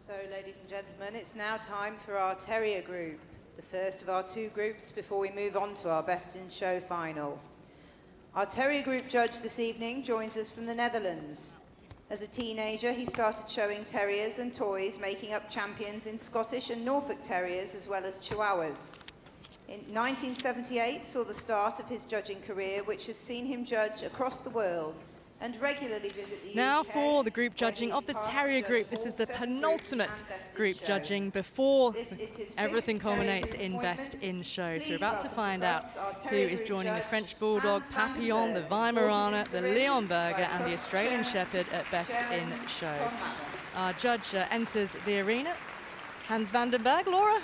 So, ladies and gentlemen, it's now time for our Terrier Group, the first of our two groups before we move on to our Best in Show final. Our Terrier Group judge this evening joins us from the Netherlands. As a teenager, he started showing terriers and toys, making up champions in Scottish and Norfolk Terriers as well as Chihuahuas. In 1978 saw the start of his judging career, which has seen him judge across the world and regularly visit the Now UK, for the group judging of the Terrier Group. This is the penultimate group judging before everything culminates in Best in Show. So we're about to find out who is joining the French Bulldog, Papillon, the Weimaraner, the Leon Berger and the Australian Shepherd at Best in Show. Our judge enters the arena. Hans van den Berg. Laura,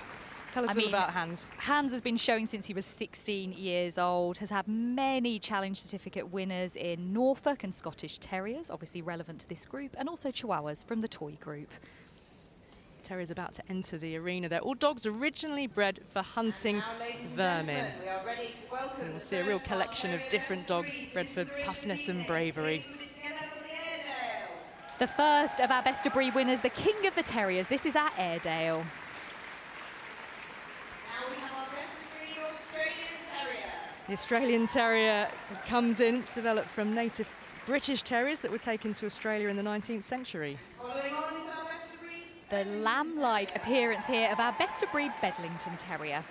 tell us a little about Hans. Hans has been showing since he was 16 years old, has had many challenge certificate winners in Norfolk and Scottish Terriers, obviously relevant to this group, and also Chihuahuas from the toy group. Terrier's about to enter the arena. They're all dogs originally bred for hunting vermin. And we'll see a real collection of different dogs bred for toughness and bravery. The first of our best of breed winners, the king of the Terriers. This is our Airedale. The Australian Terrier comes in, developed from native British Terriers that were taken to Australia in the 19th century. The lamb-like appearance here of our best of breed Bedlington Terrier.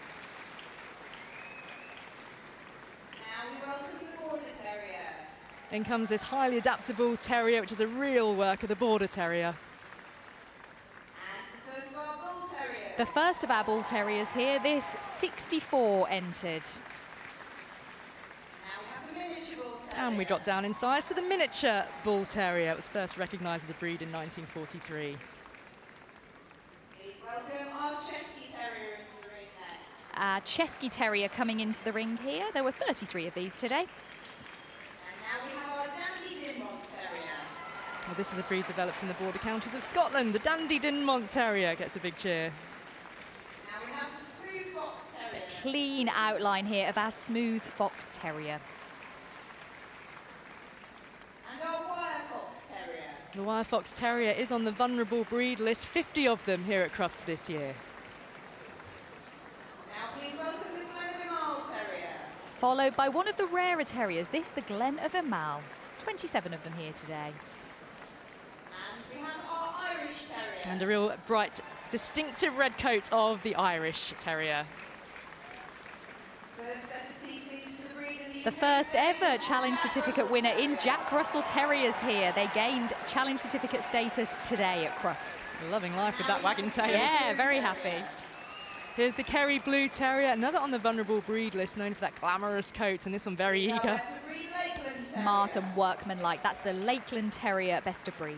Then comes this highly adaptable terrier, which is a real work of the Border Terrier. The first of our Bull Terriers here, this 64 entered. And we drop down in size to the miniature Bull Terrier. It was first recognised as a breed in 1943. Please welcome our Cesky Terrier into the ring next. Our Cesky Terrier coming into the ring here. There were 33 of these today. And now we have our Dandie Dinmont Terrier. Well, this is a breed developed in the border counties of Scotland. The Dandie Dinmont Terrier gets a big cheer. Now we have the Smooth Fox Terrier. Clean outline here of our Smooth Fox Terrier. The Wire Fox Terrier is on the vulnerable breed list, 50 of them here at Crufts this year. Now please welcome the Glen of Imaal Terrier. Followed by one of the rarer terriers, this the Glen of Imaal. 27 of them here today. And we have our Irish Terrier. And a real bright, distinctive red coat of the Irish Terrier. First set of CCs for the breed in The first ever challenge certificate winner in Jack Russell Terriers here. They gained challenge certificate status today at Crufts. Loving life with that wagging tail. Yeah, very happy. Here's the Kerry Blue Terrier, another on the vulnerable breed list, known for that glamorous coat, and this one very eager. Smart and workmanlike. That's the Lakeland Terrier best of breed.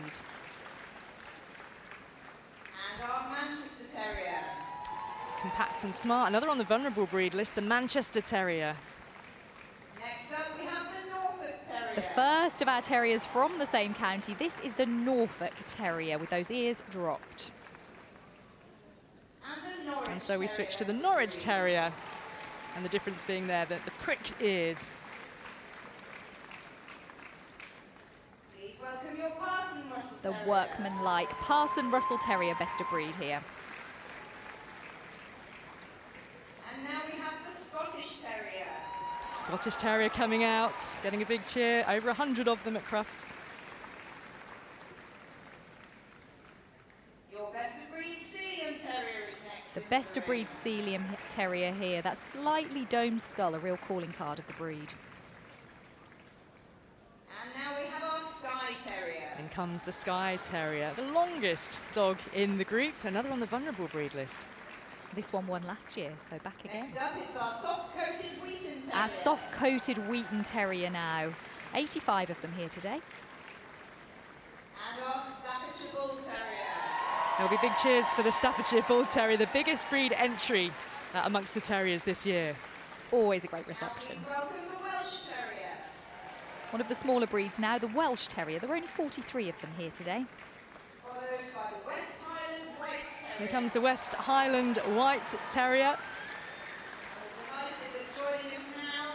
And our Manchester Terrier. Compact and smart, another on the vulnerable breed list, the Manchester Terrier. Next up we have the Norfolk Terrier. The first of our terriers from the same county. This is the Norfolk Terrier with those ears dropped. And the Norwich And so we switch to the Terrier. Norwich Terrier, and the difference being there that the pricked ears. Please welcome your Parson Russell The Terrier. workmanlike Parson Russell Terrier best of breed here. And now we have the Scottish Terrier. Scottish Terrier coming out, getting a big cheer, over 100 of them at Crufts. Your best of breed Sealyham Terrier is next. The into best of ring. breed Sealyham Terrier here. That slightly domed skull, a real calling card of the breed. And now we have our Skye Terrier. In comes the Skye Terrier, the longest dog in the group, another on the vulnerable breed list. This one won last year, so back again. Next up it's our soft-coated Wheaten Terrier. Our soft-coated Wheaten Terrier now. 85 of them here today. And our Staffordshire Bull Terrier. There'll be big cheers for the Staffordshire Bull Terrier, the biggest breed entry amongst the terriers this year. Always a great reception. Please welcome the Welsh Terrier. One of the smaller breeds now, the Welsh Terrier. There were only 43 of them here today. Followed by the West Highland White Terrier. Here comes the West Highland White Terrier. Delighted that joining us now,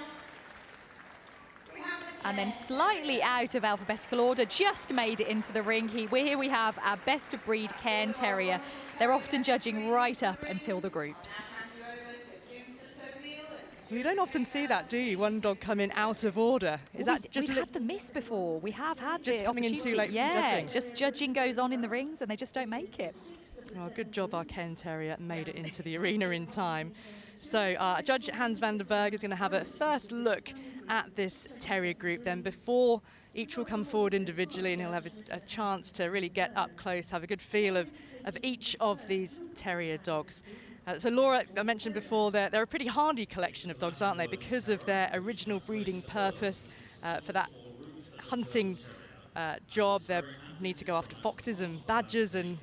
we have the And then slightly out of alphabetical order, just made it into the ring. Here we have our best of breed Cairn Terrier. They're often judging right up until the groups. You don't often see that, do you? One dog come in out of order. Is that just... We've had the miss before. We have had just coming in too late for judging. Just judging goes on in the rings and they just don't make it. Well, good job our Cairn Terrier made it into the arena in time. So Judge Hans van der Berg is going to have a first look at this terrier group. Then before each will come forward individually and he'll have a chance to really get up close, have a good feel of each of these terrier dogs. So Laura, I mentioned before, they're a pretty hardy collection of dogs, aren't they? Because of their original breeding purpose for that hunting job. They need to go after foxes and badgers and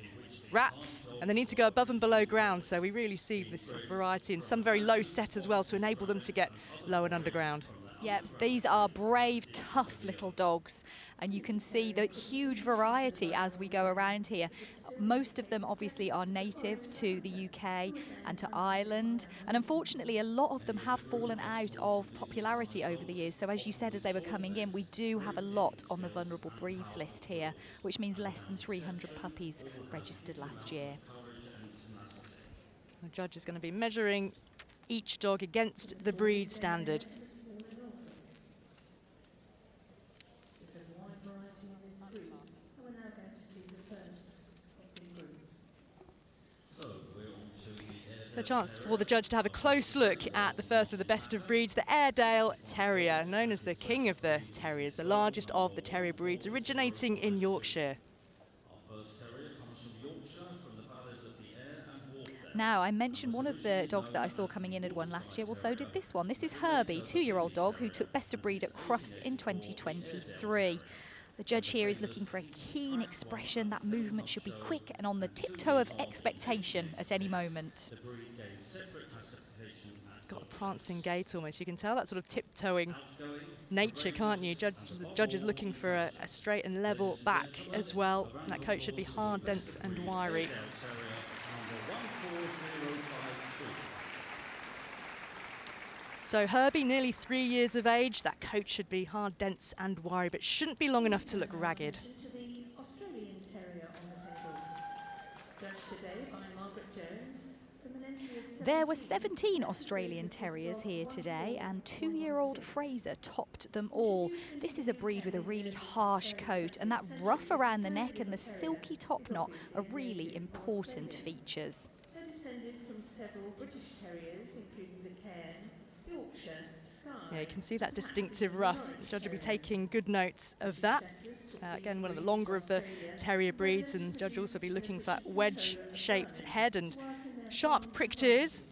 rats, and they need to go above and below ground. So we really see this variety, and some very low set as well to enable them to get low and underground. Yep, these are brave, tough little dogs, and you can see the huge variety as we go around here. Most of them obviously are native to the UK and to Ireland, and unfortunately a lot of them have fallen out of popularity over the years. So as you said, as they were coming in, we do have a lot on the vulnerable breeds list here, which means less than 300 puppies registered last year. The judge is going to be measuring each dog against the breed standard. So a chance for the judge to have a close look at the first of the best of breeds, the Airedale Terrier, known as the king of the terriers, the largest of the terrier breeds, originating in Yorkshire. Now, I mentioned one of the dogs that I saw coming in had won last year. Well, so did this one. This is Herbie, 2-year-old dog who took best of breed at Crufts in 2023. The judge here is looking for a keen expression. That movement should be quick and on the tiptoe of expectation at any moment. It's got a prancing gait almost. You can tell that sort of tiptoeing nature, can't you? The judge is looking for a straight and level back as well. That coat should be hard, dense and wiry. So Herbie, nearly 3 years of age. That coat should be hard, dense and wiry, but shouldn't be long enough to look ragged. There were 17 Australian Terriers here today, and 2-year-old Fraser topped them all. This is a breed with a really harsh coat, and that ruff around the neck and the silky top knot are really important features. They're descended from several British Terriers, including the Cairn, Yorkshire, Skye. Yeah, you can see that distinctive ruff. The judge will be taking good notes of that. Again, one of the longer of the terrier breeds, and the judge will also be looking for that wedge-shaped head and sharp pricked ears.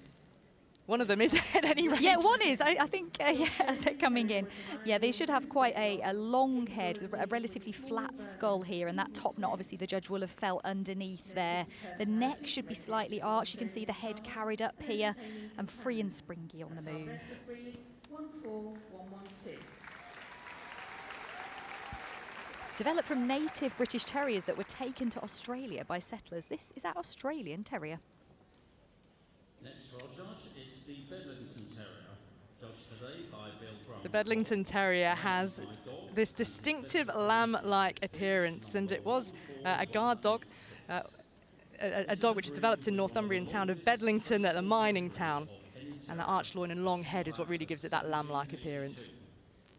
One of them is at any rate. Yeah, one is. I think, yeah, as they're coming in. Yeah, they should have quite a long head with a relatively flat skull here, and that top knot, obviously, the judge will have felt underneath there. The neck should be slightly arched. You can see the head carried up here and free and springy on the move. 14116. Developed from native British Terriers that were taken to Australia by settlers. This is our Australian Terrier. Next for our judge is the Bedlington Terrier, judged today by Bill Grant. The Bedlington Terrier has this distinctive lamb-like appearance, and it was a guard dog, a dog which is developed in Northumbrian town of Bedlington, the mining town, and the arched loin and long head is what really gives it that lamb-like appearance.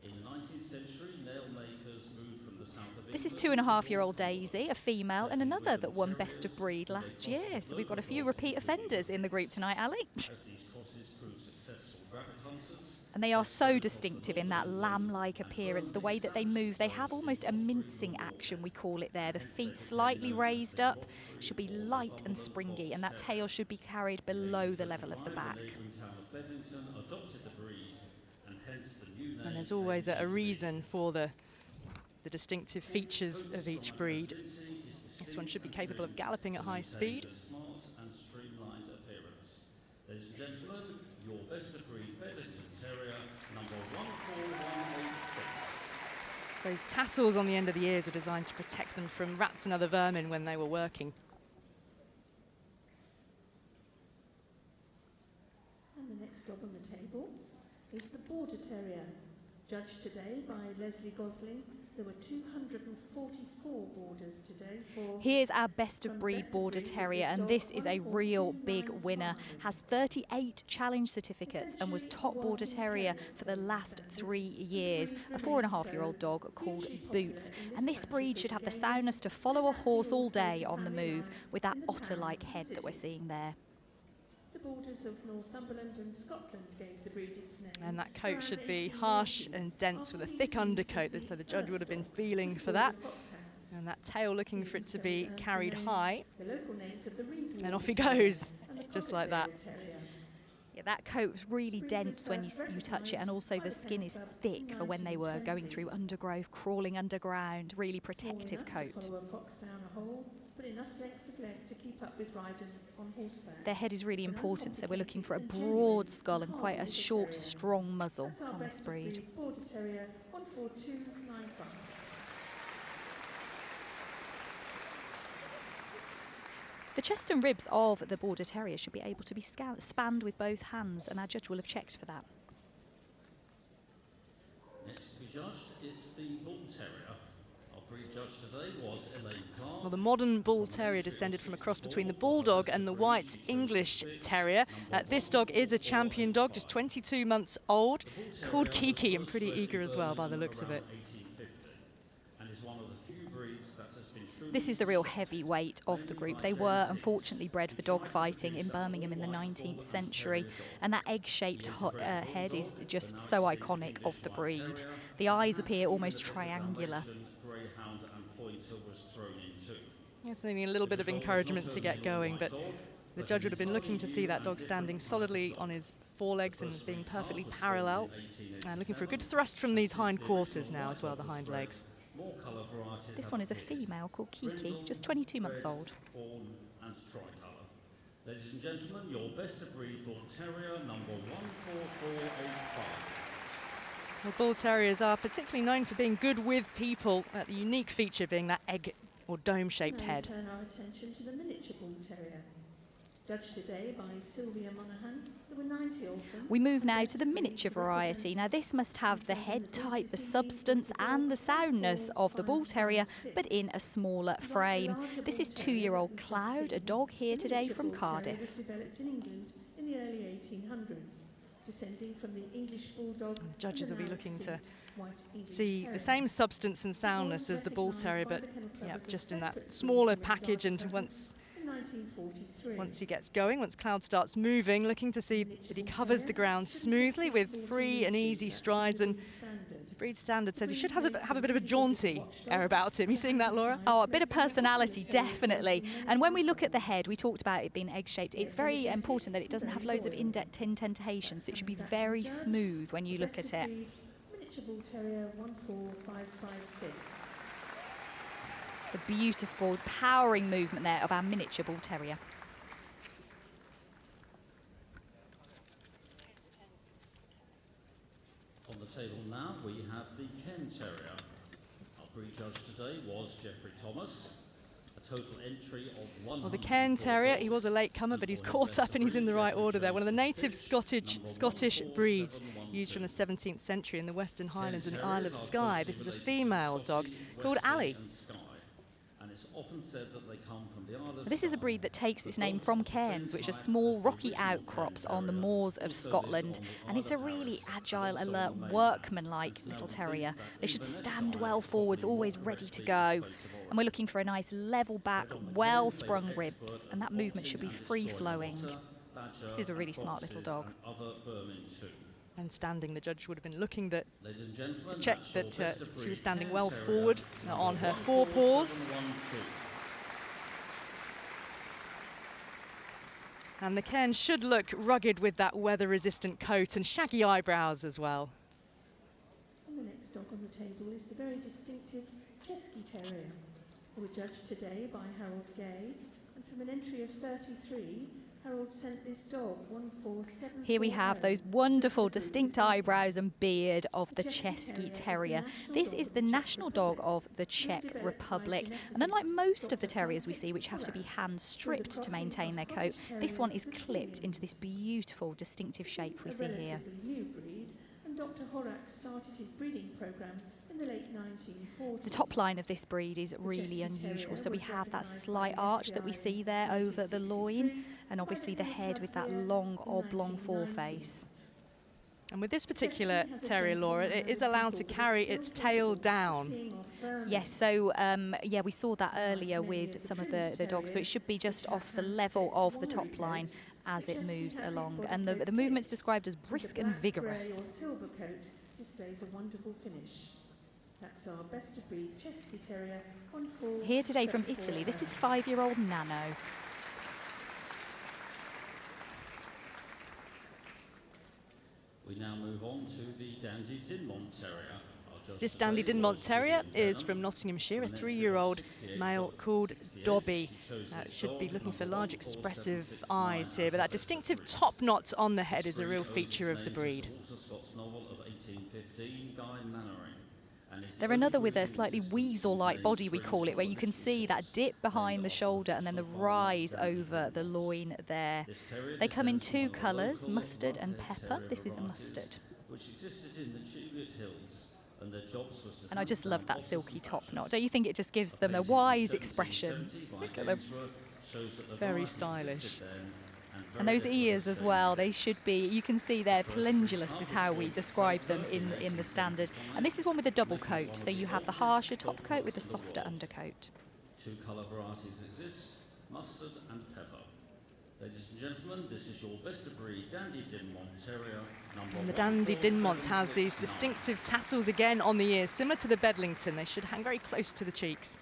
In the 19th century, nail makers moved from the south of This is 2.5-year-old Daisy, a female, and another that won best of breed last year. So we've got a few repeat offenders in the group tonight, Ali. as these crosses proved successful rabbit hunters. And they are so distinctive in that lamb-like appearance, the way that they move. They have almost a mincing action, we call it there. The feet slightly raised up, should be light and springy, and that tail should be carried below the level of the back. Bedlington adopted the breed, and hence the new name. And there's always a reason for the distinctive features of each breed. This one should be capable of galloping at high speed. Smart and streamlined appearance. Ladies and gentlemen, your best of breed Bedlington Terrier, number 14186. Those tassels on the end of the ears are designed to protect them from rats and other vermin when they were working. And the next dog on the table is the Border Terrier, Judged today by Leslie Gosling, there were 244 boarders today. Here's our best of breed border terrier, and this is a real big winner. Has 38 challenge certificates and was top border terrier for the last 3 years. A 4.5-year-old dog called Boots. And this breed should have the soundness to follow a horse all day on the move with that otter-like head that we're seeing there. The borders of Northumberland and Scotland gave the breed its name. And that coat should be harsh and dense with a thick undercoat, so the judge would have been feeling for that. And that tail looking for it to be carried high. And off he goes, just like that. Yeah, that coat's really dense when you touch it, and also the skin is thick for when they were going through undergrowth, crawling underground, really protective coat. Their head is really important, so we're looking for a broad skull and quite a short, strong muzzle on this breed. Border Terrier 14295. The chest and ribs of the Border Terrier should be able to be spanned with both hands, and our judge will have checked for that. Next to be judged, it's the Bull Terrier. Our breed judge today was Elaine Carr. Well, the modern Bull Terrier descended from a cross between the Bulldog and the White English Terrier. This dog is a champion dog, just 22 months old, called Kiki, and pretty eager as well by the looks of it. This is the real heavyweight of the group. They were unfortunately bred for dog fighting in Birmingham in the 19th century, and that egg-shaped head is just so iconic of the breed. The eyes appear almost triangular. Yes, they need a little bit of encouragement to get going, but the judge would have been looking to see that dog standing solidly on his forelegs and being perfectly parallel, and looking for a good thrust from these hind quarters now as well, the hind legs. This one is a female called Kiki, just 22 months old. Ladies and gentlemen, your best of breed Bull Terrier, number 14485. Well, Bull Terriers are particularly known for being good with people, the unique feature being that egg or dome-shaped head. Turn our attention to the miniature Bull Terrier. Judged today by Sylvia Monaghan, there were 90 of them. We move now to the miniature variety. Now this must have the head type, the substance and the soundness of the Bull Terrier, but in a smaller frame. This is 2-year-old Cloud, a dog here today from Cardiff. Was developed in England in the early 1800s, descending from the English Bulldog. The judges will be looking to see the same substance and soundness as the Bull Terrier, but yeah, just in that smaller package. And once he gets going, once Cloud starts moving, looking to see that he covers the ground smoothly with free and easy strides. And the breed standard says he should have a bit of a jaunty air about him. You seeing that, Laura? Oh, a bit of personality, definitely. And when we look at the head, we talked about it being egg-shaped. It's very important that it doesn't have loads of indentations. It should be very smooth when you look at it. Miniature Bull Terrier 14556. The beautiful, powering movement there of our miniature Bull Terrier. On the table now, we have the Cairn Terrier. Our breed judge today was Geoffrey Thomas. A total entry of 100. Well, the Cairn Terrier, he was a late comer, but he's caught up and he's in the right order there. One of the native Scottish breeds used from the 17th century in the Western Highlands and the Isle of Skye. This is a female dog called Ali. This is a breed that takes its name from cairns, which are small rocky outcrops on the moors of Scotland, and it's a really agile, alert, workmanlike little terrier. They should stand well forwards, always ready to go, and we're looking for a nice level back, well sprung ribs, and that movement should be free flowing. This is a really smart little dog. And standing, the judge would have been looking to check that she was standing well forward on her forepaws. And the Cairn should look rugged with that weather-resistant coat and shaggy eyebrows as well. And the next dog on the table is the very distinctive Cesky Terrier, who were judged today by Harold Gay, and from an entry of 33, Harold sent this dog 147. Here we have those wonderful distinct eyebrows and beard of the Cesky Terrier. This is the national dog of the Czech Republic, and unlike most of the terriers we see, which have to be hand stripped to maintain their coat, this one is clipped into this beautiful distinctive shape we see here. New breed, and Dr. Dr. Horak started his breeding programme in the late 1940s. The top line of this breed is really unusual. So we have that slight arch that we see there over the loin, and obviously the head with that long oblong foreface. And with this particular terrier, Laura, it is allowed to carry its tail down. Yes, so yeah, we saw that earlier with some of the dogs, so it should be just off the level of the top line as it moves along. And the movement's described as brisk and vigorous. Silver coat displays a wonderful finish. That's our best of breed Cesky Terrier on full. Here today from Italy, this is 5-year-old Nano. We now move on to the Dandie Dinmont Terrier. This Dandie Dinmont Terrier is from Nottinghamshire, a 3-year-old male called Dobby. Should be looking for large expressive eyes here, but that distinctive top knot on the head is a real feature of the breed. They're another with a slightly weasel-like body, we call it, where you can see that dip behind the shoulder and then the rise over the loin there. They come in 2 colours, mustard and pepper. This is a mustard. And I just love that silky top knot. Don't you think it just gives them a wise expression? Look at them. Very stylish. And those ears as well, they should be, you can see they're pelundulous is how we describe them in the standard. And this is one with a double coat, so you have the harsher top coat with the softer undercoat. 2 colour varieties exist, mustard and pepper. Ladies and gentlemen, this is your best of breed Dandie Dinmont Terrier number. And the Dandie Dinmont has these distinctive tassels again on the ears, similar to the Bedlington. They should hang very close to the cheeks.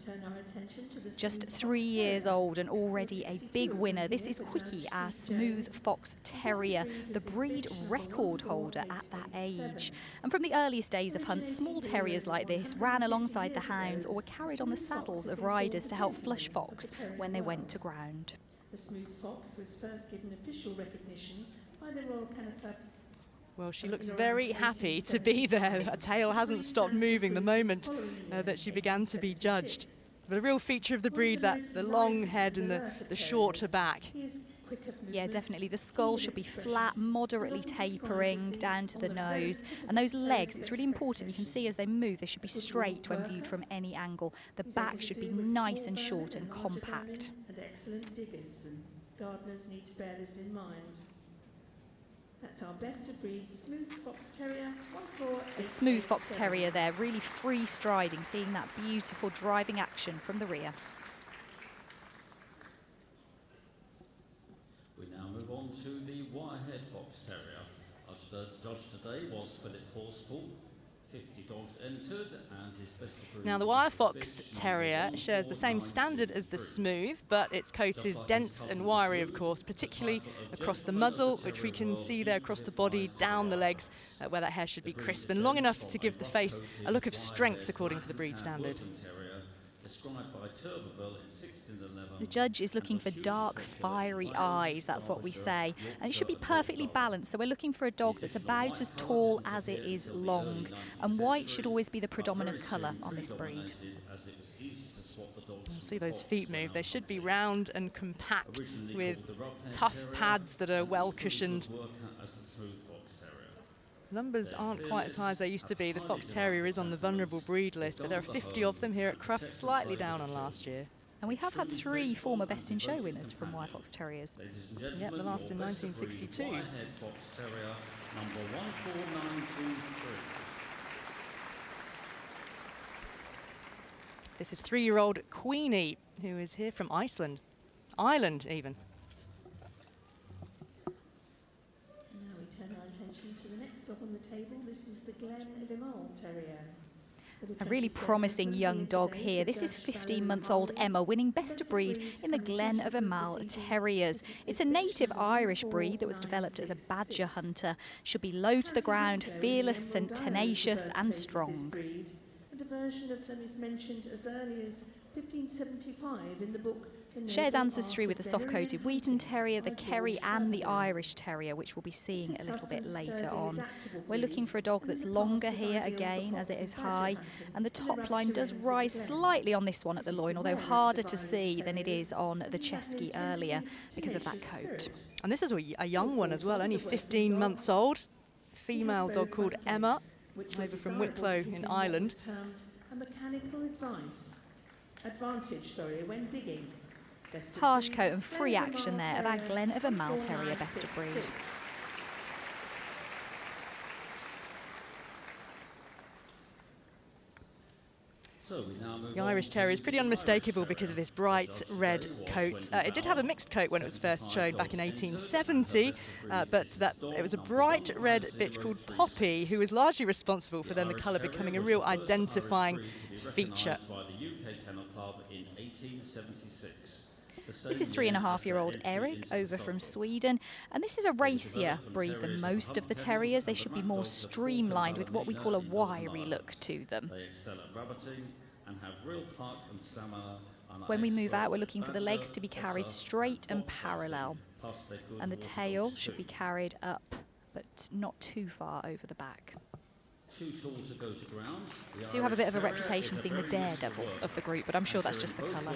Turn our attention to the Just 3 years old and already a big winner. This is Quickie, our smooth fox terrier, the breed record holder at that age. And from the earliest days of hunts, small terriers like this ran alongside the hounds or were carried on the saddles of riders to help flush fox when they went to ground. The smooth fox was first given official recognition by the Royal Kennel Club. Well, she looks very happy to be there. Her tail hasn't stopped moving the moment that she began to be judged. But a real feature of the breed, that the long head and the shorter back. Yeah, definitely. The skull should be flat, moderately tapering down to the nose. And those legs, it's really important. You can see as they move, they should be straight when viewed from any angle. The back should be nice and short and compact. And excellent diggers, and gardeners need to bear this in mind. That's our best of breed smooth fox terrier. The smooth fox terrier there, really free striding, seeing that beautiful driving action from the rear. We now move on to the Wirehead Fox Terrier. Our judge today was Philip Horsfall. 50 dogs entered, and his best of breed. Now the Wire Fox Terrier shares the same standard as the Smooth, but its coat is dense and wiry, of course, particularly across the muzzle, which we can see there across the body, down the legs, where that hair should be crisp and long enough to give the face a look of strength according to the breed standard. The judge is looking for dark, fiery eyes, that's what we say. And it should be perfectly balanced, so we're looking for a dog that's about as tall as it is long. And white should always be the predominant colour on this breed. You'll see those feet move. They should be round and compact with tough pads that are well cushioned. Numbers aren't quite as high as they used to be. The Fox Terrier is on the vulnerable breed list, but there are 50 of them here at Crufts, slightly down on last year. And we have had 3 former Best in Show winners from Wire Fox Terriers. Yep, the last in 1962. Wirehead Fox Terrier number 14923. This is 3-year-old Queenie, who is here from Iceland. Ireland, even. Now we turn our attention to the next dog on the table. This is the Glen of Imaal Terrier. A really promising young dog here. This is 15-month-old Emma, winning Best of Breed in the Glen of Imaal Terriers. It's a native Irish breed that was developed as a badger hunter. Should be low to the ground, fearless and tenacious and strong. And a version of them is mentioned as early as 1575 in the book Shares ancestry with the soft-coated Wheaten Terrier, the Kerry and the Irish Terrier, which we'll be seeing a little bit later on. We're looking for a dog that's longer here again, as it is high, and the top line does rise slightly on this one at the loin, although harder to see than it is on the Cesky earlier because of that coat. And this is a young one as well, only 15 months old. Female dog called Emma, over from Wicklow in Ireland. A mechanical advantage when digging. Harsh coat and free action there of our Glen of Imaal Terrier, best of breed. The Irish Terrier is pretty unmistakable because of this bright red coat. It did have a mixed coat when it was first showed back in 1870, but it was a bright red bitch called Poppy who was largely responsible for then the colour becoming a real identifying feature. This is 3.5-year-old Eric over from Sweden, and this is a racier breed than most of the terriers. They should be more streamlined with what we call a wiry look to them. When we move out, we're looking for the legs to be carried straight and parallel, and the tail should be carried up but not too far over the back. Do have a bit of a reputation as being the daredevil of the group, but I'm sure that's just the colour.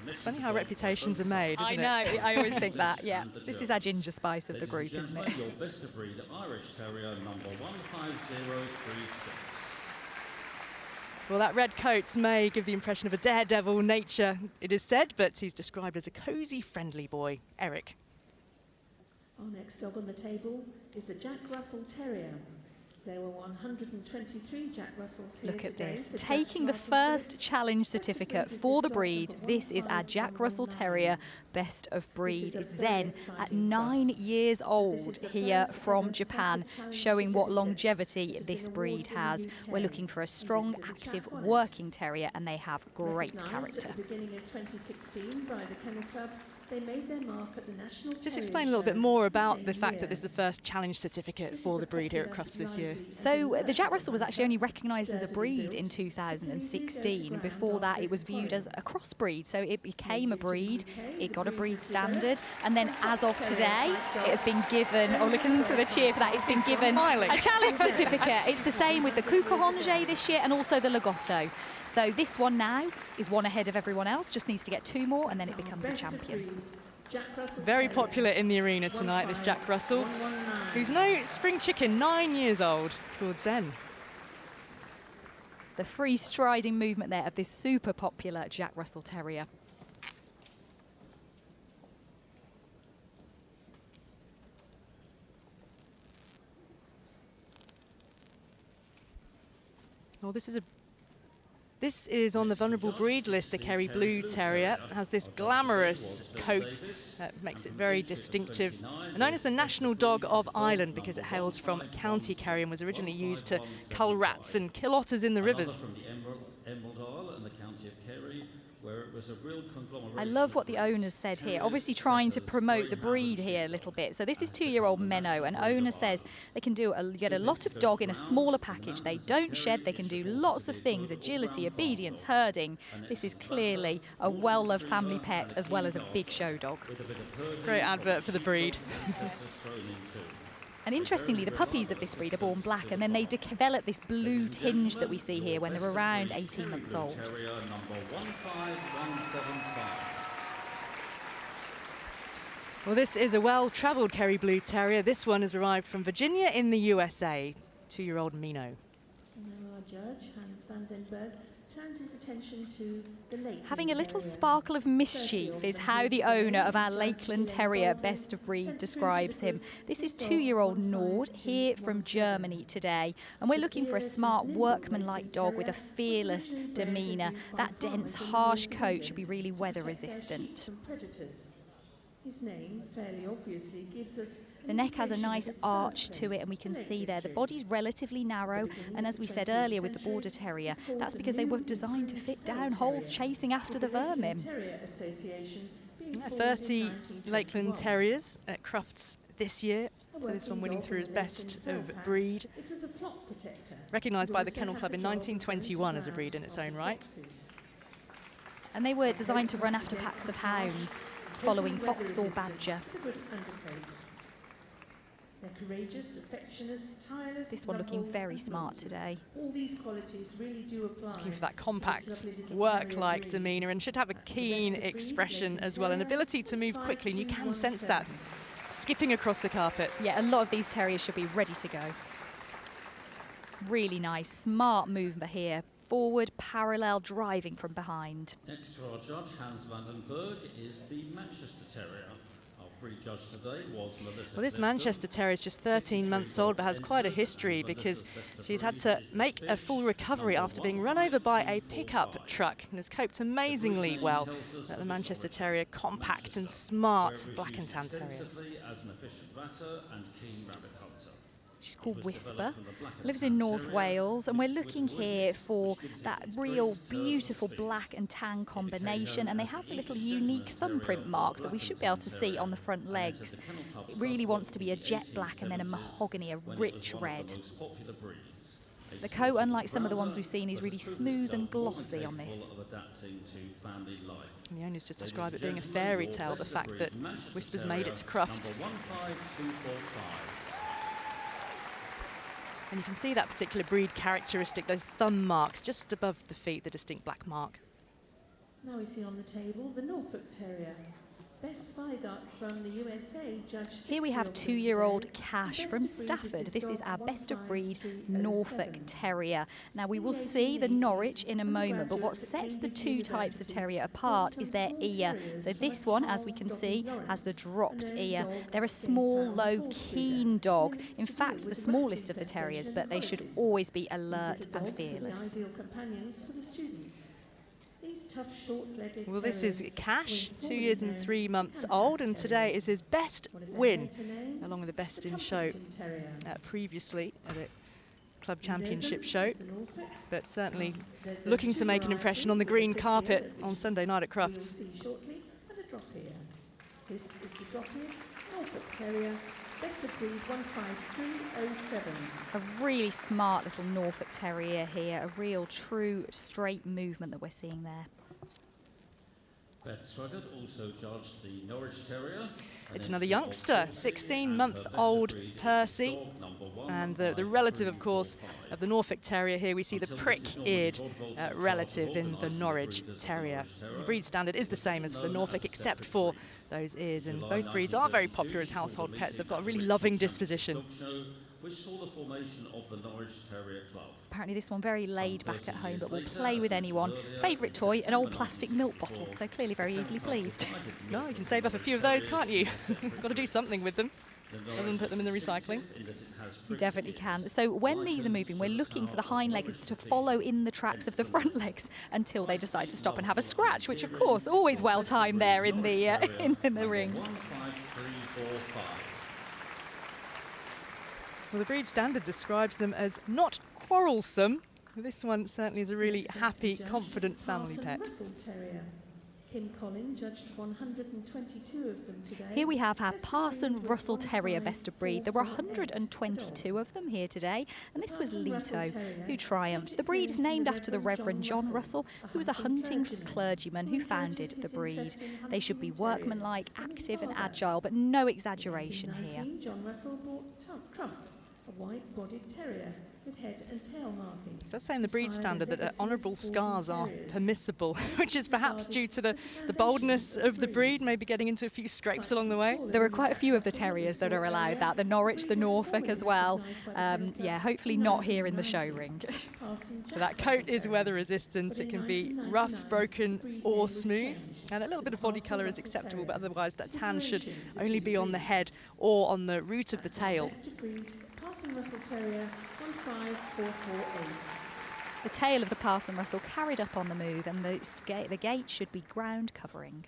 It's funny how reputations are made, isn't it? I know, I always think that, yeah. This is our ginger spice of the group, isn't it? Your best of breed Irish Terrier number 15036. Well, that red coat may give the impression of a daredevil nature, it is said, but he's described as a cosy, friendly boy. Eric. Our next dog on the table is the Jack Russell Terrier. There were 123 Jack Russells here. Look at this, taking the first challenge certificate for the breed. This is our Jack Russell Terrier, best of breed. Zen at 9 years old here from Japan, showing what longevity this breed has. We're looking for a strong, active, working terrier, and they have great character. At the beginning of 2016 by the Kennel Club, they made their mark at the National Just Terrier explain a little Show bit more about the the same fact that year. this is the first challenge certificate for the breed here at Crufts this year. So the Jack Russell was actually only recognised as a breed in 2016. Before that it was viewed as a crossbreed, so it became a breed, it got a breed standard, and then as of today it has been given, oh listen to the cheer for that, it's been given a challenge certificate. It's the same with the Cucamonge this year and also the Lagotto. So this one now is one ahead of everyone else, just needs to get 2 more and then it becomes a champion. Very popular in the arena tonight, this Jack Russell, who's no spring chicken, 9 years old, called Zen. The free striding movement there of this super popular Jack Russell Terrier. Well, this is on the vulnerable breed list. The Kerry Blue Terrier has this glamorous coat that makes it very distinctive. And known as the national dog of Ireland because it hails from County Kerry and was originally used to cull rats and kill otters in the rivers. From the Emerald Isle and the County of Kerry, where it was a real conglomeration. I love what the owners said here, obviously trying to promote the breed here a little bit. So this is 2-year-old Menno, and owner says they can get a lot of dog in a smaller package. They don't shed, they can do lots of things, agility, obedience, herding. This is clearly a well-loved family pet as well as a big show dog. Great advert for the breed. And interestingly, the puppies of this breed are born black, and then they develop this blue tinge that we see here when they're around 18 months old. Terrier number 15175. Well, this is a well-travelled Kerry Blue Terrier. This one has arrived from Virginia in the USA. 2-year-old Mino. Now our judge, Hans van den Berg, turns his attention to the Lakeland Having a little Terrier. sparkle of mischief is how the owner of our Lakeland Terrier, best of breed, describes him. This is 2-year-old Nord, here from Germany today. And we're looking for a smart, workmanlike dog with a fearless demeanour. That dense, harsh coat should be really weather resistant. From predators. His name, fairly obviously, gives us The neck has a nice arch to it, and we can see there the body's relatively narrow, and as we said earlier with the Border Terrier, that's because they were designed to fit down holes chasing after the vermin. 30 Lakeland Terriers at Crufts this year, so this one winning through as best of breed. Recognised by the Kennel Club in 1921 as a breed in its own right. And they were designed to run after packs of hounds, following fox or badger. They're courageous, affectionate, tireless. This one looking very smart today. All these qualities really do apply. Looking for that compact, work-like demeanour, and should have a keen expression as well, an ability to move quickly, and you can sense that skipping across the carpet. Yeah, a lot of these terriers should be ready to go. Really nice, smart movement here. Forward, parallel, driving from behind. Next to our judge, Hans van den Berg, is the Manchester Terrier. Our pre-judge today was Melissa. Well, this Manchester Terrier is just 13 months old, but has quite a history because she's had to make a full recovery after being run over by a pickup truck and has coped amazingly well. The Manchester Terrier, compact and smart black and tan terrier. As an efficient batter and keen rabbit hunter. She's called Whisper, lives in North Wales, and we're looking here for that real beautiful black and tan combination, and they have the little unique thumbprint marks that we should be able to see on the front legs. It really wants to be a jet black and then a mahogany, a rich red. The coat, unlike some of the ones we've seen, is really smooth and glossy on this. And the owners just describe it being a fairy tale, the fact that Whisper's made it to Crufts. And you can see that particular breed characteristic, those thumb marks just above the feet, the distinct black mark. Now we see on the table the Norfolk Terrier. Best Spygart from the USA, Judge. Here we have 2-year-old Cash from Stafford. This is our best of breed Norfolk Terrier. Now we will see the Norwich in a moment, but what sets the two types of terrier apart is their ear. So this one, as we can see, has the dropped ear. They're a small, low, keen dog. In fact, the smallest of the terriers, but they should always be alert and fearless. Ideal companions for the students. Well, this is Cash, 2 years and 3 months old, and today is his best win, along with the best in show previously at a club championship show, but certainly looking to make an impression on the green carpet on Sunday night at Crufts. This is the drop-eared Norfolk Terrier. Best of breed 15307. A really smart little Norfolk Terrier here, a real true straight movement that we're seeing there. Beth Swaggart also judged the Norwich Terrier. It's another youngster, 16-month-old Percy, and the relative, of course, of the Norfolk Terrier. Here we see the prick-eared relative in the Norwich Terrier. The breed standard is the same as for the Norfolk, except for those ears, and both breeds are very popular as household pets. They've got a really loving disposition. Which saw the formation of the Norwich Terrier Club. Apparently this one very laid back at home, but will play with anyone. Favourite toy, an old plastic milk bottle, so clearly very easily pleased. No, you can save up a few of those, can't you? Got to do something with them, other than put them in the recycling. You definitely can. So when these are moving, we're looking for the hind legs to follow in the tracks of the front legs until they decide to stop and have a scratch, which of course always well timed there in the in the ring. 1, 5, 3, 4, 5. Well, the breed standard describes them as not quarrelsome. This one certainly is a really happy, confident family pet. Kim Collin judged 122 of them today. Here we have our Parson Russell Terrier best of breed. There were 122 of them here today, and this was Leto, who triumphed. The breed is named after the Reverend John Russell, who was a hunting clergyman who founded the breed. They should be workmanlike, active and agile, but no exaggeration here. John Russell bought Trump, a white-bodied terrier with head and tail markings. It does say in the breed standard that honourable scars are permissible, which is perhaps due to the boldness of the breed, maybe getting into a few scrapes along the way. There are quite a few of the terriers that are allowed that, the Norwich, the Norfolk as well. Yeah, hopefully not here in the show ring. So that coat is weather resistant. It can be rough, broken or smooth, and a little bit of body colour is acceptable, but otherwise that tan should only be on the head or on the root of the tail. Parson Russell Terrier 15448. The tail of the Parson Russell carried up on the move, and the gate should be ground covering.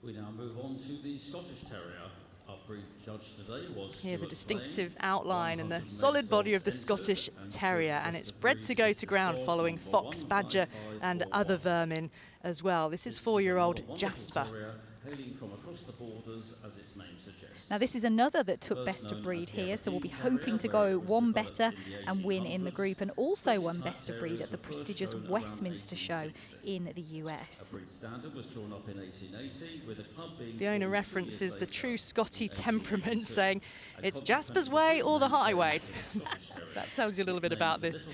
We now move on to the Scottish Terrier. Our breed judge today was Here the Stuart distinctive Swain, outline and the 108 solid body of the dogs Scottish entered, and Terrier, and Stuart it's was bred the to go breed to ground dog following number fox, badger and 15544. other vermin as well. This is 4-year-old This is a Jasper. wonderful terrier hailing from across the borders, as its name suggests. Now this is another that took best of breed here, so we'll be hoping to go one better and win in the group, and also one best of breed at the prestigious Westminster show in the US. The owner references the true Scotty temperament, saying it's Jasper's way or the highway. That tells you a little bit about this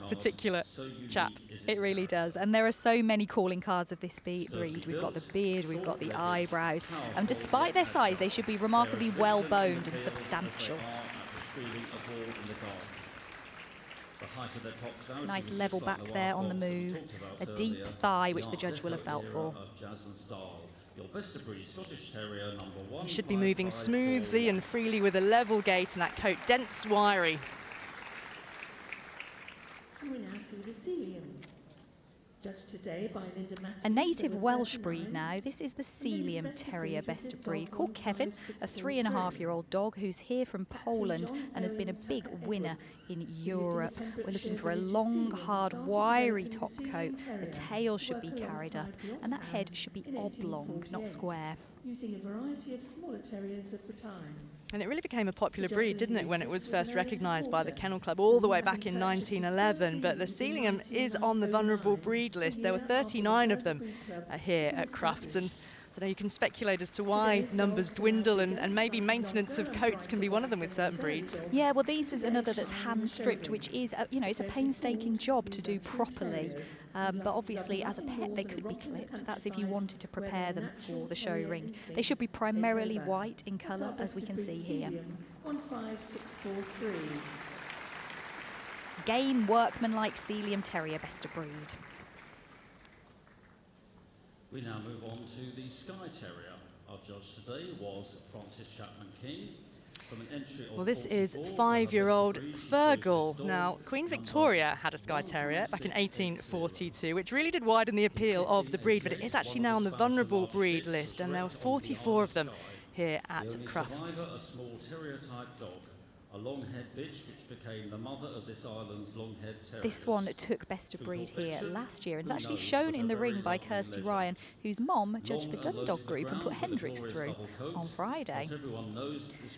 particular chap. It really does, and there are so many calling cards of this breed. We've got the beard, we've got the eyebrows, and despite their size, they should be remarkably well boned and substantial. Nice level back there on the move, a deep thigh which the judge will have felt for. He should be moving smoothly and freely with a level gait, and that coat dense, wiry. And we now see the Sealyham. Judged today by Linda Matthews. A native Welsh breed now. This is the Sealyham Terrier best of breed, called Kevin, a 3.5-year-old dog who's here from Poland and has been a big winner in Europe. We're looking for a long, hard, wiry top coat. The tail should be carried up and that head should be oblong, not square. Using a variety of smaller terriers of the time. And it really became a popular breed, didn't it, when it was first recognised by the Kennel Club all the way back in 1911. But the Sealyham is on the vulnerable breed list. There were 39 of them here at Crufts. And I don't know, you can speculate as to why numbers dwindle, and maybe maintenance of coats can be one of them with certain breeds. Yeah, well, this is another that's hand stripped, which is, it's a painstaking job to do properly. But obviously, as a pet, they could be clipped. That's if you wanted to prepare them for the show ring. They should be primarily white in colour, as we can see here. 15643. Game, workmanlike Sealyham Terrier best of breed. We now move on to the Skye Terrier. Our judge today was Francis Chapman King. From an entry of well, this is 5-year-old Fergal. Now, Queen Victoria had a Skye Terrier back in 1842, which really did widen the appeal of the breed, but it is actually now on the vulnerable breed list, and there were 44 of them here at Crufts. A small terrier-type dog. A long-head bitch which became the mother of this island's long-head terriers. This one took best of breed here last year and it's actually shown in the ring by Kirsty Ryan, whose mom judged the gun dog group and put Hendrix through on Friday.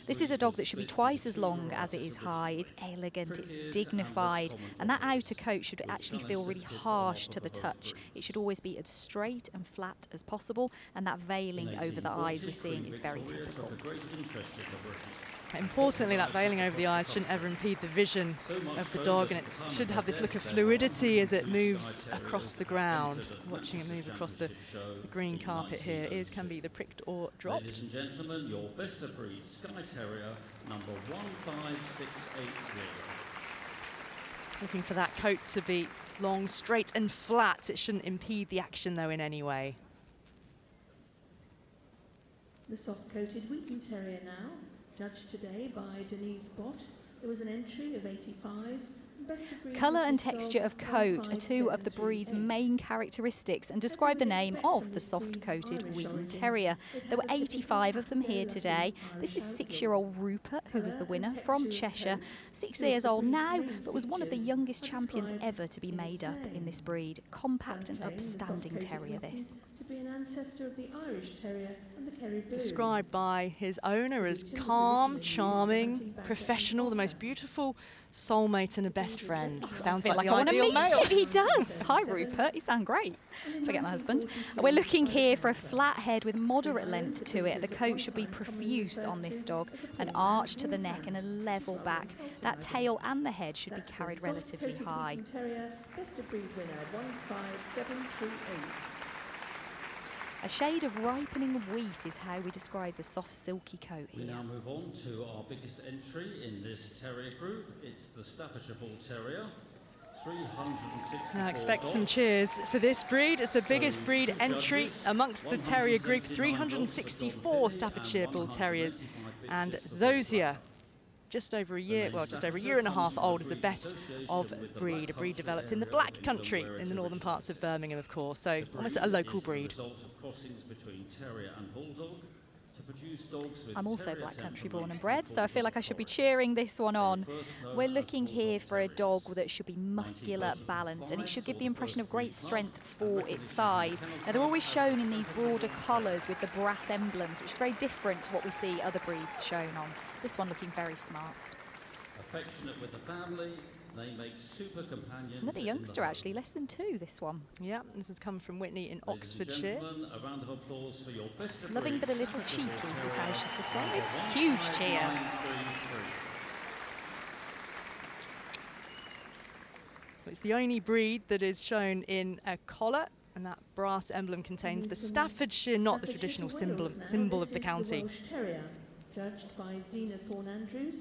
This is a dog that should be twice as long as it is high. It's elegant, it's dignified, and that outer coat should actually feel really harsh to the touch. It should always be as straight and flat as possible, and that veiling over the eyes we're seeing is very typical. Importantly, that veiling over the eyes shouldn't ever impede the vision of the dog, and it should have this look of fluidity as it moves across the ground. Watching it move across the green carpet here, ears can be either pricked or dropped. Ladies and gentlemen, your best of breed Skye Terrier, number 15680. Looking for that coat to be long, straight and flat. It shouldn't impede the action, though, in any way. The soft-coated Wheaten Terrier now. Judged today by Denise Bott. There was an entry of 85. Colour and texture of coat are two of the breed's main characteristics and describe the name of the soft-coated Wheaten Terrier. There were 85 of them here today. This is 6-year-old Rupert, who was the winner, from Cheshire. 6 years old now, but was one of the youngest champions ever to be made up in this breed. Compact and upstanding terrier, this. To be an ancestor of the Irish Terrier and the Kerry. Described by his owner as calm, charming, professional, the most beautiful soulmate and a best friend. Sounds like I want to meet male. him. He does. Hi, Rupert. You sound great. Forget my husband. We're looking here for a flat head with moderate length to it. The coat should be profuse on this dog, an arch to the neck and a level back. That tail and the head should be carried relatively high. Best of breed winner 15738. A shade of ripening wheat is how we describe the soft, silky coat here. We now move on to our biggest entry in this terrier group. It's the Staffordshire Bull Terrier. 364 Now expect some cheers for this breed. It's the biggest breed entry amongst the terrier group. 364 Staffordshire Bull Terriers, and Zosia, just over a year and a half old, is the best of breed. A breed developed in the Black Country in the northern parts of Birmingham, of course, so almost a local breed. Result of crossings between terrier and bulldog. I'm also Black Country born and bred, so I feel like I should be cheering this one on. We're looking here for a dog that should be muscular, balanced, and it should give the impression of great strength for its size. Now, they're always shown in these broader collars with the brass emblems, which is very different to what we see other breeds shown on. This one looking very smart. Affectionate with the family, they make super companions. It's another youngster, actually, less than 2, this one. Yeah, this has come from Wheaten in Oxfordshire. A round of applause for your best of Loving but a little cheeky is how she's described. Huge cheer. It's the only breed that is shown in a collar, and that brass emblem contains the Staffordshire, not the traditional symbol of the county. Welsh Terrier, judged by Zena Thorne-Andrews.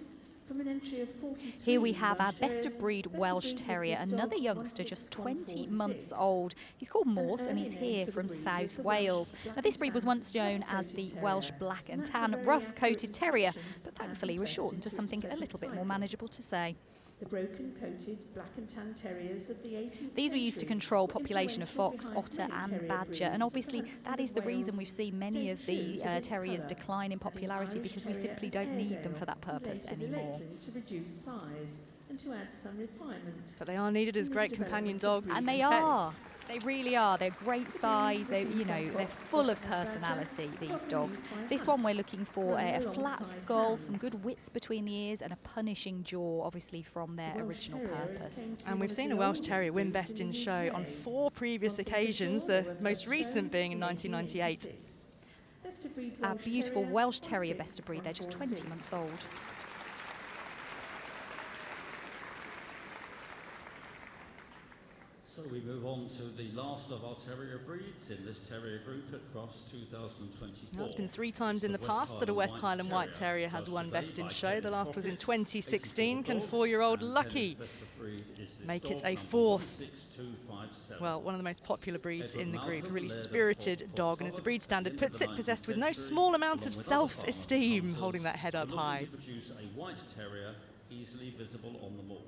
From an entry of 43, Here we have our Welsh best of breed Welsh Terrier, another youngster just 20 months old. He's called Morse and he's here from South Wales. Now, this breed was once known as the Welsh Black and Tan rough-coated terrier, but thankfully was shortened to something a little bit more manageable to say. The broken-coated black and tan terriers of the 18th These were used to century control were population of fox, influential otter hybrid and terrier badger, breeds and obviously that is the reason Wales we've seen many of the stayed true to terriers this decline in colour, popularity adding because we Irish simply Terrier don't need them Airedale for that and purpose later the anymore. Lakeland to reduce size and to add some refinement. But they are needed as great companion dogs. And they are. They really are. They're great size. They're full of personality, these dogs. This one we're looking for a flat skull, some good width between the ears, and a punishing jaw, obviously from their original purpose. And we've seen a Welsh Terrier win Best in Show on 4 previous occasions, the most recent being in 1998. Our beautiful Welsh Terrier best of breed. They're just 20 months old. So we move on to the last of our terrier breeds in this terrier group at Crufts 2024. Now, it's been 3 times in the past that a West Highland White Terrier has won Best in Show. The last was in 2016. Can 4-year-old Lucky make it a 4th? Well, one of the most popular breeds in the group, a really spirited dog, and as a breed standard puts it, possessed with no small amount of self-esteem, holding that head up high. Produce a white terrier easily visible on the moors.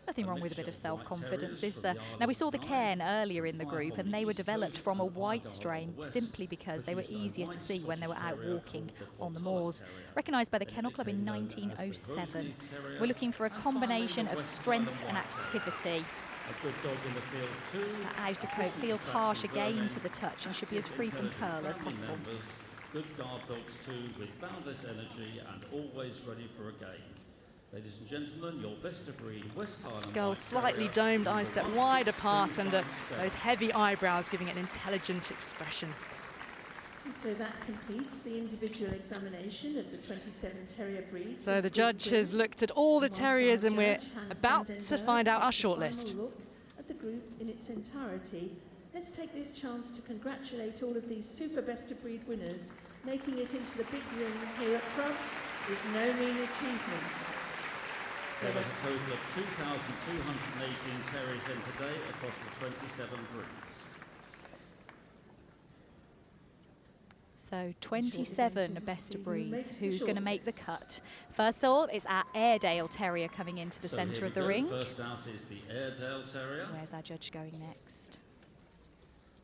Nothing wrong with a bit of self-confidence, is there? Now, we saw the Cairn earlier in the group, and they were developed from a white strain simply because they were easier to see when they were out walking on the moors. Recognised by the Kennel Club in 1907. We're looking for a combination of strength and activity. A good dog in the field too. That outer coat feels harsh again to the touch and should be as free from curl as possible. Good guard dogs too, with boundless energy and always ready for a game. Ladies and gentlemen, your best of breed West Highland Skull slightly domed, eyes set wide apart under those heavy eyebrows, giving it an intelligent expression. And so that completes the individual examination of the 27 terrier breeds. So the judge has looked at all the terriers, and we're about to find out our shortlist. Look at the group in its entirety. Let's take this chance to congratulate all of these super best of breed winners. Making it into the big ring here at Crufts is no mean achievement. There was a total of 2,218 terriers in today across the 27 breeds. So 27 best of breeds. Who's going to make the cut? First of all, it's our Airedale Terrier coming into the centre of the ring. First out is the Airedale Terrier. Where's our judge going next?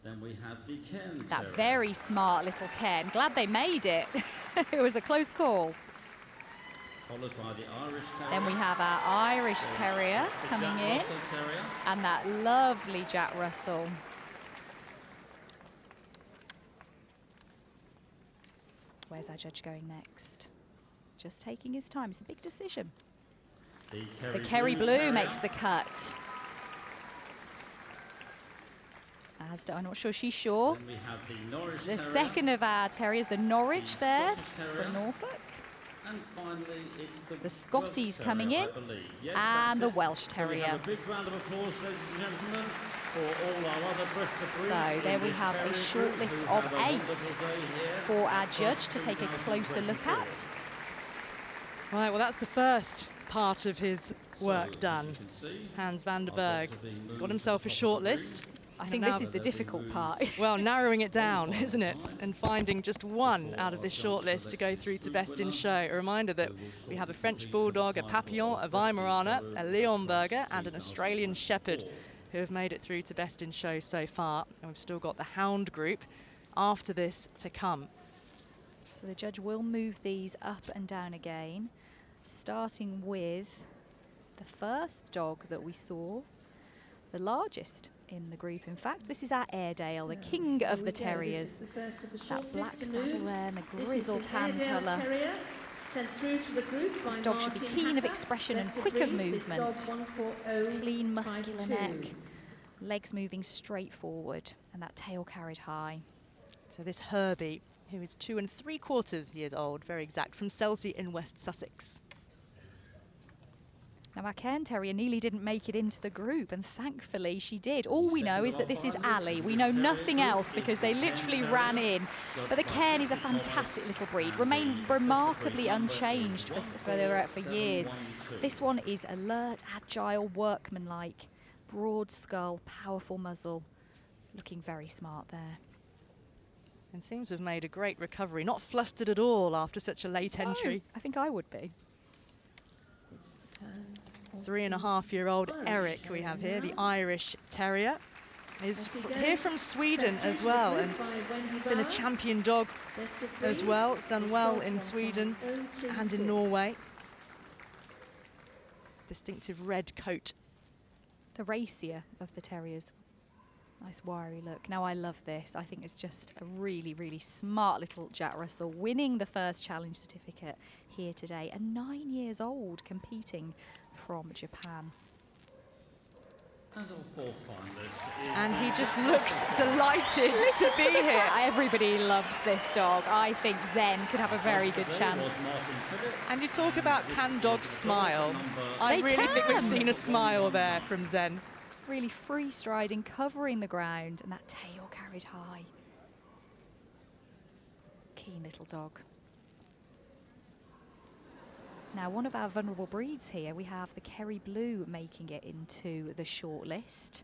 Then we have the Cairn Terrier. That very smart little Cairn. Glad they made it. It was a close call. Followed by the Irish Terrier. Then we have our Irish Terrier coming in. And that lovely Jack Russell. Where's our judge going next? Just taking his time. It's a big decision. The Kerry Blue makes the cut. Asda, I'm not sure she's sure. Then we have the Norwich The Terrier. second of our terriers, the Norwich there Terrier. from Norfolk. And finally, it's The Scotties Welsh coming Terrier, in, I believe. Yes, and that's the it. Welsh So we Terrier. have a big round of applause, ladies and gentlemen, for all our other breast of breeds. So there in we this have a terrier short group list who of have a 8 wonderful day here for our at judge to take a closer look 2024. at. Right, well, that's the first part of his work So, done. as you can see, Hans van der our Berg dogs are being has moved got to himself a the top of the shortlist. I think Now- this is the difficult part. Well, narrowing it down, isn't it? And finding just one out of this shortlist to go through to Best in Show. A reminder that we have a French Bulldog, a Papillon, a Weimaraner, a Leonberger, and an Australian Shepherd who have made it through to Best in Show so far. And we've still got the Hound group after this to come. So the judge will move these up and down again, starting with the first dog that we saw, the largest in the group. In fact, this is our Airedale, the king of the terriers. That black saddle there and the grizzled tan colour. This dog should be keen of expression and quick of movement. Clean, muscular neck, legs moving straight forward, and that tail carried high. So this Herbie, who is 2 3/4 years old, very exact, from Selsey in West Sussex. Now our Cairn Terrier nearly didn't make it into the group, and thankfully she did. All we know is that this is Ali. We know nothing else because they literally ran in. But the Cairn is a fantastic little breed, remained remarkably unchanged for years. This one is alert, agile, workmanlike, broad skull, powerful muzzle, looking very smart there. And seems to have made a great recovery, not flustered at all after such a late entry. I think I would be. 3.5-year-old Eric we have here, the Irish Terrier, is here from Sweden as well, and he's been a champion dog as well. It's done well in Sweden and in Norway. Distinctive red coat. The racier of the terriers. Nice wiry look. Now I love this. I think it's just a really, really smart little Jack Russell, winning the first challenge certificate here today, and 9 years old, competing from Japan. And he just looks delighted to be here. Everybody loves this dog. I think Zen could have a very good chance. And you talk about can dogs smile. I really think we've seen a smile there from Zen. Really free striding, covering the ground, and that tail carried high. Keen little dog. Now, one of our vulnerable breeds here, we have the Kerry Blue making it into the shortlist.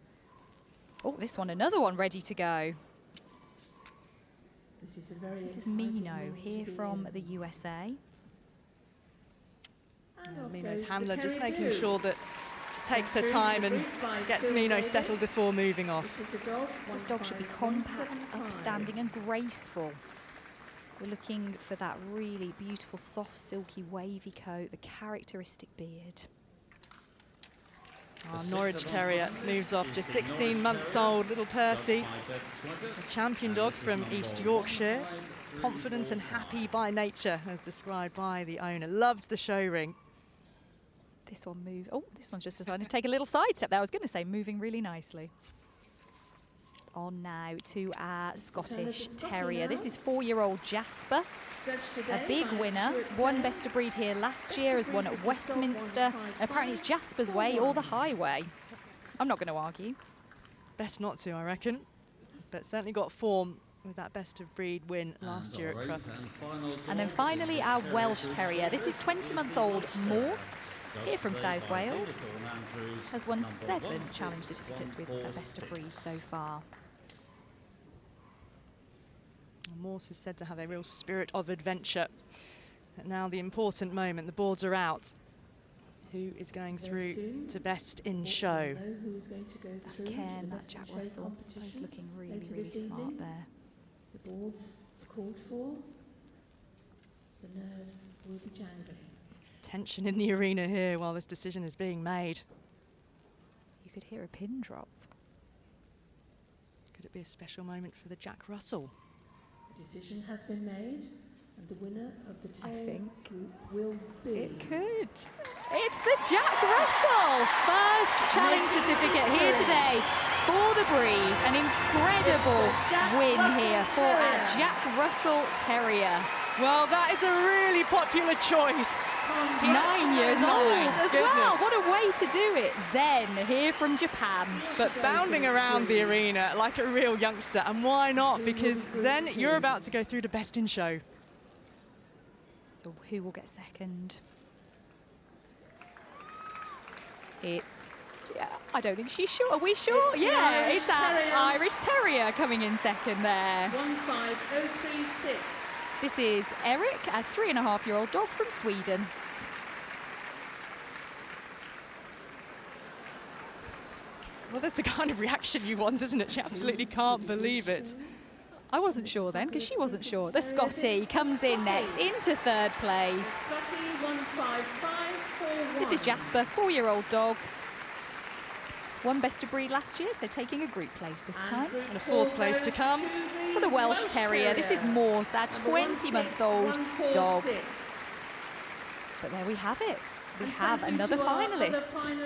Oh, this one, another one ready to go. This is Mino, here from the USA. Mino's handler just making sure that she takes her time and gets Mino settled before moving off. This dog should be compact, upstanding and graceful. We're looking for that really beautiful, soft, silky, wavy coat, the characteristic beard. Our Norwich Terrier moves off, just 16 months old, little Percy. A champion dog from East Yorkshire. Confident and happy by nature, as described by the owner. Loves the show ring. This one moves. Oh, this one's just decided to take a little side step there. I was going to say moving really nicely. On now to our Scottish Terrier. This is 4-year-old Jasper, a big winner. Won Best of Breed here last year, has won at Westminster. And apparently it's Jasper's way or the highway. I'm not going to argue. Best not to, I reckon. But certainly got form with that Best of Breed win last year at Crufts. And then finally our Welsh Terrier. This is 20-month-old Morse, here from South Wales. Has won 7 challenge certificates with a Best of Breed so far. Morse is said to have a real spirit of adventure. But now the important moment, the boards are out. Who is going through to Best in Show? That Cairn, that Jack Russell, he's looking really, really smart there. The boards called for, the nerves will be jangling. Tension in the arena here while this decision is being made. You could hear a pin drop. Could it be a special moment for the Jack Russell? The decision has been made, and the winner of the Terrier Group will be... It could. It's the Jack Russell! First challenge certificate here today for the breed. An incredible win here for our Jack Russell Terrier. Well, that is a really popular choice. 9 years old as well. What a way to do it. Zen, here from Japan. But bounding around the arena like a real youngster. And why not? Because Zen, you're about to go through to Best in Show. So who will get second? It's... Yeah, I don't think she's sure. Are we sure? Yeah, it's our Irish Terrier coming in second there. 15036. This is Eric, a 3.5-year-old dog from Sweden. Well, that's the kind of reaction you want, isn't it? She absolutely can't believe it. I wasn't sure then, because she wasn't sure. The Scotty comes in next, into third place. Scotty 15541. This is Jasper, 4-year-old dog. Won best of breed last year, so taking a group place this time. And a 4th place to come for the Welsh Terrier. This is Morse, our 20-month-old dog. But there we have it. We have another finalist.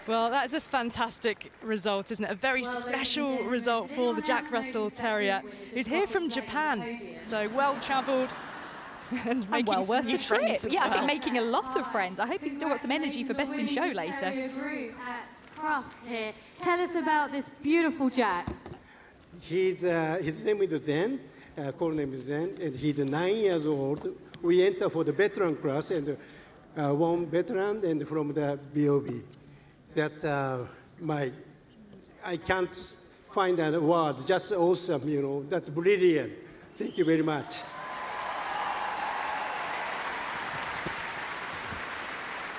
Well, that is a fantastic result, isn't it? A very special result for the Jack Russell Terrier, who's here from Japan. So well-travelled and making well worth the trip. Yeah, I think well. making a lot of friends. I hope he's still got some energy for best in show later. Terrier Group at Crufts here. Tell us about this beautiful Jack. His name is Zen, call name is Zen, and he's 9 years old. We enter for the veteran class, and one veteran and from the BOB. That I can't find a word, just awesome, you know, that's brilliant. Thank you very much.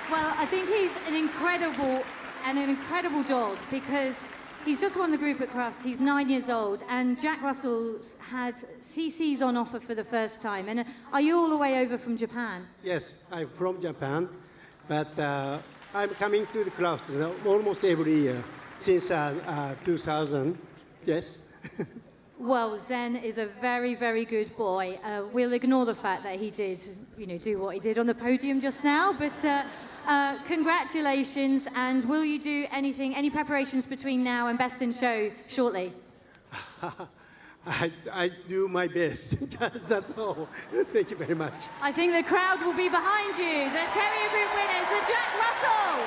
Well, I think he's an incredible dog because he's just won the group at Crufts. He's 9 years old, and Jack Russell's had CCs on offer for the first time. And are you all the way over from Japan? Yes, I'm from Japan, but I'm coming to the Crufts almost every year since 2000. Yes. Well, Zen is a very, very good boy. We'll ignore the fact that he did, do what he did on the podium just now. But congratulations. And will you do any preparations between now and Best in Show shortly? I do my best. That's all. Thank you very much. I think the crowd will be behind you. The Terrier Group winners, the Jack Russell.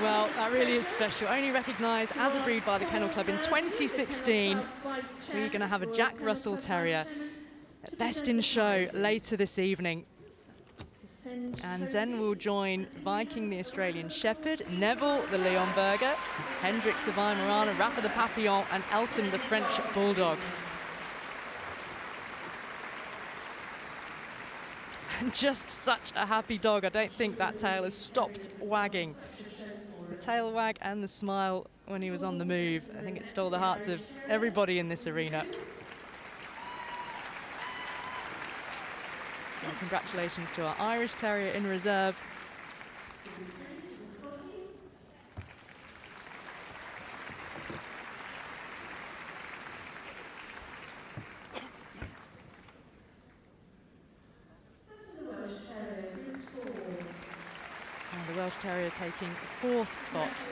Well, that really is special. Only recognised as a breed by the Kennel Club in 2016. We're going to have a Jack Russell Terrier at Best in Show later this evening. And Zen will join Viking, the Australian Shepherd, Neville, the Leonberger, Hendrix, the Weimaraner, Rafa, the Papillon, and Elton, the French Bulldog. And just such a happy dog. I don't think that tail has stopped wagging. The tail wag and the smile when he was on the move. I think it stole the hearts of everybody in this arena. And congratulations to our Irish Terrier in reserve. And the Welsh Terrier taking 4th spot.